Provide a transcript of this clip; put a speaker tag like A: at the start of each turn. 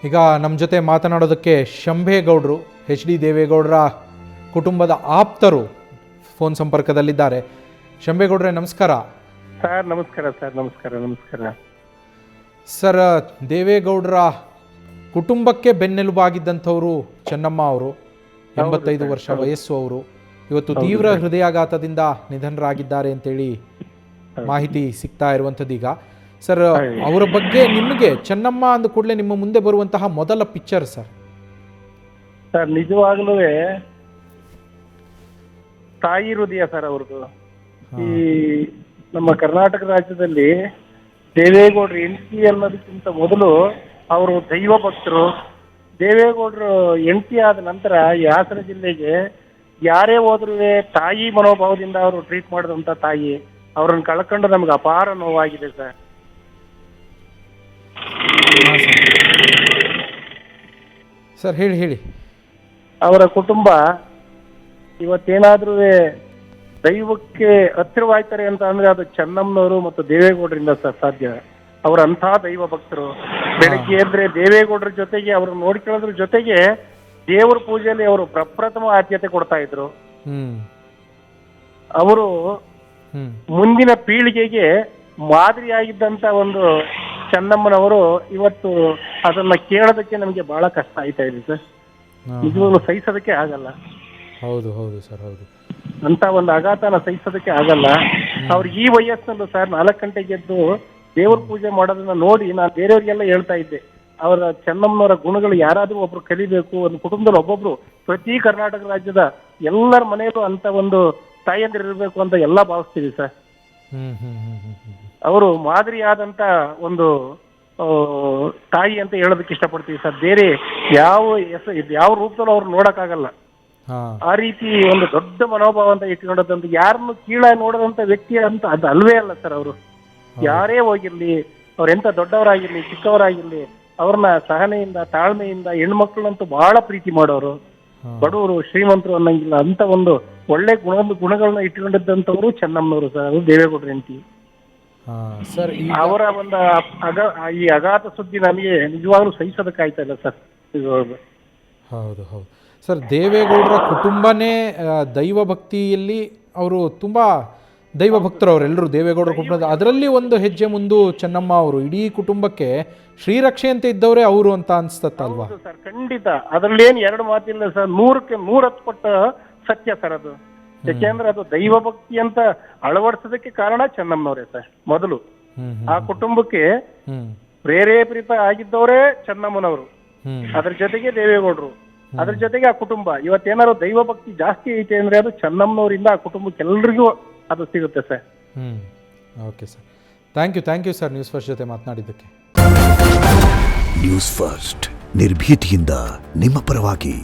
A: ಈಗ ನಮ್ಮ ಜೊತೆ ಮಾತನಾಡೋದಕ್ಕೆ ಶಂಭೇಗೌಡರು, ಎಚ್ ಡಿ ದೇವೇಗೌಡರ ಕುಟುಂಬದ ಆಪ್ತರು ಫೋನ್ ಸಂಪರ್ಕದಲ್ಲಿದ್ದಾರೆ. ಶಂಭೇಗೌಡ್ರೆ ನಮಸ್ಕಾರ.
B: ಸರ್ ನಮಸ್ಕಾರ. ಸರ್ ನಮಸ್ಕಾರ.
A: ಸರ್, ದೇವೇಗೌಡರ ಕುಟುಂಬಕ್ಕೆ ಬೆನ್ನೆಲುಬಾಗಿದ್ದಂಥವರು ಚೆನ್ನಮ್ಮ ಅವರು, 85 ವರ್ಷ ವಯಸ್ಸು. ಅವರು ಇವತ್ತು ತೀವ್ರ ಹೃದಯಾಘಾತದಿಂದ ನಿಧನರಾಗಿದ್ದಾರೆ ಅಂತೇಳಿ ಮಾಹಿತಿ ಸಿಗ್ತಾ ಇರುವಂಥದ್ದು. ಈಗ ಸರ್, ಅವರ ಬಗ್ಗೆ ನಿಮಗೆ ಚೆನ್ನಮ್ಮ ಅಂದ ಕೂಡಲೇ ನಿಮ್ಮ ಮುಂದೆ ಬರುವಂತಹ ಮೊದಲ ಪಿಕ್ಚರ್ ಸರ್?
B: ಸರ್ ನಿಜವಾಗ್ಲೂ ತಾಯಿ ಹೃದಯ ಸರ್ ಅವ್ರದ್ದು. ಈ ನಮ್ಮ ಕರ್ನಾಟಕ ರಾಜ್ಯದಲ್ಲಿ ದೇವೇಗೌಡರು ಹೆಂಡತಿ ಅನ್ನೋದಕ್ಕಿಂತ ಮೊದಲು ಅವರು ದೈವ ಭಕ್ತರು. ದೇವೇಗೌಡರು ಹೆಂಡತಿ ಆದ ನಂತರ ಈ ಹಾಸನ ಜಿಲ್ಲೆಗೆ ಯಾರೇ ಹೋದ್ರೂ ತಾಯಿ ಮನೋಭಾವದಿಂದ ಅವರು ಟ್ರೀಟ್ ಮಾಡಿದಂಥ ತಾಯಿ. ಅವ್ರನ್ನ ಕಳ್ಕೊಂಡು ನಮ್ಗೆ ಅಪಾರ ನೋವಾಗಿದೆ ಸರ್.
A: ಸರ್ ಹೇಳಿ.
B: ಅವರ ಕುಟುಂಬ ಇವತ್ತೇನಾದ್ರೂ ದೈವಕ್ಕೆ ಹತ್ತಿರವಾಯ್ತಾರೆ ಅಂತ ಅಂದ್ರೆ ಅದು ಚೆನ್ನಮ್ಮನವರು ಮತ್ತು ದೇವೇಗೌಡರಿಂದ ಸರ್ ಸಾಧ್ಯ. ಅವರಂಥ ದೈವ ಭಕ್ತರು. ಬೆಳಗ್ಗೆ ಎದ್ರೆ ದೇವೇಗೌಡರ ಜೊತೆಗೆ ಅವ್ರನ್ನ ನೋಡ್ಕೊಳ್ಳೋದ್ರ ಜೊತೆಗೆ ದೇವರ ಪೂಜೆಯಲ್ಲಿ ಅವರು ಪ್ರಪ್ರಥಮ ಆದ್ಯತೆ ಕೊಡ್ತಾ ಇದ್ರು. ಅವರು ಮುಂದಿನ ಪೀಳಿಗೆಗೆ ಮಾದರಿಯಾಗಿದ್ದಂತ ಒಂದು ಚೆನ್ನಮ್ಮನವರು ಇವತ್ತು ಅದನ್ನ ಕೇಳೋದಕ್ಕೆ ನಮಗೆ ಬಹಳ ಕಷ್ಟ ಆಯ್ತಾ ಇದೆ ಸರ್. ನಿಜವಾಗ್ಲೂ ಸಹಿಸೋದಕ್ಕೆ ಆಗಲ್ಲ.
A: ಹೌದು ಸರ್, ಹೌದು.
B: ಅಂತ ಒಂದು ಆಘಾತನ ಸಹಿಸೋದಕ್ಕೆ ಆಗಲ್ಲ. ಅವ್ರು ಈ ವಯಸ್ಸಲ್ಲೂ ಸರ್ 4 ಗಂಟೆಗೆ ಎದ್ದು ದೇವ್ರ ಪೂಜೆ ಮಾಡೋದನ್ನ ನೋಡಿ ನಾನು ಬೇರೆಯವ್ರಿಗೆಲ್ಲ ಹೇಳ್ತಾ ಇದ್ದೆ, ಅವರ ಚೆನ್ನಮ್ಮನವರ ಗುಣಗಳು ಯಾರಾದ್ರೂ ಒಬ್ರು ಕಲಿಬೇಕು. ಒಂದು ಕುಟುಂಬದಲ್ಲಿ ಒಬ್ಬೊಬ್ರು ಪ್ರತಿ ಕರ್ನಾಟಕ ರಾಜ್ಯದ ಎಲ್ಲರ ಮನೆಯಲ್ಲೂ ಅಂತ ಒಂದು ತಾಯಿಯಂದಿರು ಇರಬೇಕು ಅಂತ ಎಲ್ಲ ಭಾವಿಸ್ತೀವಿ ಸರ್. ಅವರು ಮಾದರಿಯಾದಂತ ಒಂದು ತಾಯಿ ಅಂತ ಹೇಳೋದಕ್ಕೆ ಇಷ್ಟಪಡ್ತೀವಿ ಸರ್. ಬೇರೆ ಯಾವ ರೂಪದಲ್ಲೂ ಅವ್ರು ನೋಡಕ್ಕಾಗಲ್ಲ. ಆ ರೀತಿ ಒಂದು ದೊಡ್ಡ ಮನೋಭಾವ ಅಂತ ಇಟ್ಕೊಂಡಂತ, ಯಾರನ್ನು ಕೀಳಾಗಿ ನೋಡೋದಂತ ವ್ಯಕ್ತಿ ಅಂತ ಅದು ಅಲ್ವೇ ಅಲ್ಲ ಸರ್. ಅವರು ಯಾರೇ ಹೋಗಿರ್ಲಿ, ಅವ್ರೆಂತ ದೊಡ್ಡವರಾಗಿರ್ಲಿ ಚಿಕ್ಕವರಾಗಿರ್ಲಿ, ಅವ್ರನ್ನ ಸಹನೆಯಿಂದ ತಾಳ್ಮೆಯಿಂದ ಹೆಣ್ಮಕ್ಳನ್ನಂತೂ ಬಹಳ ಪ್ರೀತಿ ಮಾಡೋರು. ಬಡವರು ಶ್ರೀಮಂತರು ಅನ್ನಂಗಿಲ್ಲ ಅಂತ ಒಂದು ಒಳ್ಳೆ ಗುಣಗಳನ್ನ ಇಟ್ಕೊಂಡಿದ್ದಂಥವ್ರು ಚೆನ್ನಮ್ಮನವರು ಸರ್. ಅದು ದೇವೇಗೌಡರ ಹೆಂಡತಿ. ಅವರ ಒಂದು ಈ ಅಗಾಧ ಸುದ್ದಿ ನಮಗೆ ನಿಜವಾಗ್ಲೂ ಸಹಿಸೋದಕ್ಕಾಯ್ತಾ ಇಲ್ಲ ಸರ್.
A: ಹೌದು ಸರ್, ದೇವೇಗೌಡರ ಕುಟುಂಬನೇ ದೈವ ಭಕ್ತಿಯಲ್ಲಿ ಅವರು ತುಂಬಾ ದೈವ ಭಕ್ತರು. ಅವರೆಲ್ಲರೂ ದೇವೇಗೌಡರ ಕುಟುಂಬದ ಅದರಲ್ಲಿ ಒಂದು ಹೆಜ್ಜೆ ಮುಂದು ಚೆನ್ನಮ್ಮ ಅವರು. ಇಡೀ ಕುಟುಂಬಕ್ಕೆ ಶ್ರೀರಕ್ಷೆ ಅಂತ ಇದ್ದವರೇ ಅವರು ಅಂತ ಅನ್ಸ್ತಲ್ವಾ
B: ಸರ್? ಖಂಡಿತ, ಅದ್ರಲ್ಲೇನು ಎರಡು ಮಾತಿಲ್ಲ ಸರ್. 100ಕ್ಕೆ 110 ಪಟ್ಟ ಸತ್ಯ ಸರ್ ಅದು. ಯಾಕೆಂದ್ರೆ ಅದು ದೈವ ಭಕ್ತಿ ಅಂತ ಅಳವಡಿಸೋದಕ್ಕೆ ಕಾರಣ ಚೆನ್ನಮ್ಮನವರೇ ಸರ್. ಮೊದಲು ಆ ಕುಟುಂಬಕ್ಕೆ ಪ್ರೇರೇಪಿತ ಆಗಿದ್ದವರೇ ಚೆನ್ನಮ್ಮನವರು, ಅದ್ರ ಜೊತೆಗೆ ದೇವೇಗೌಡರು, ಅದ್ರ ಜೊತೆಗೆ ಆ ಕುಟುಂಬ. ಇವತ್ತೇನಾದ್ರು ದೈವ ಭಕ್ತಿ ಜಾಸ್ತಿ ಐತೆ ಅಂದ್ರೆ ಅದು ಚೆನ್ನಮ್ಮನವರಿಂದ ಆ ಕುಟುಂಬಕ್ಕೆ ಎಲ್ರಿಗೂ ಅದು ಸಿಗುತ್ತೆ sir.
A: Okay sir, thank you sir news first ಜೊತೆ ಮಾತನಾಡಿದ್ದಕ್ಕೆ.
C: ನ್ಯೂಸ್ ಫಸ್ಟ್ ನಿರ್ಭೀತಿಯಿಂದ ನಿಮ್ಮ ಪರವಾಗಿ.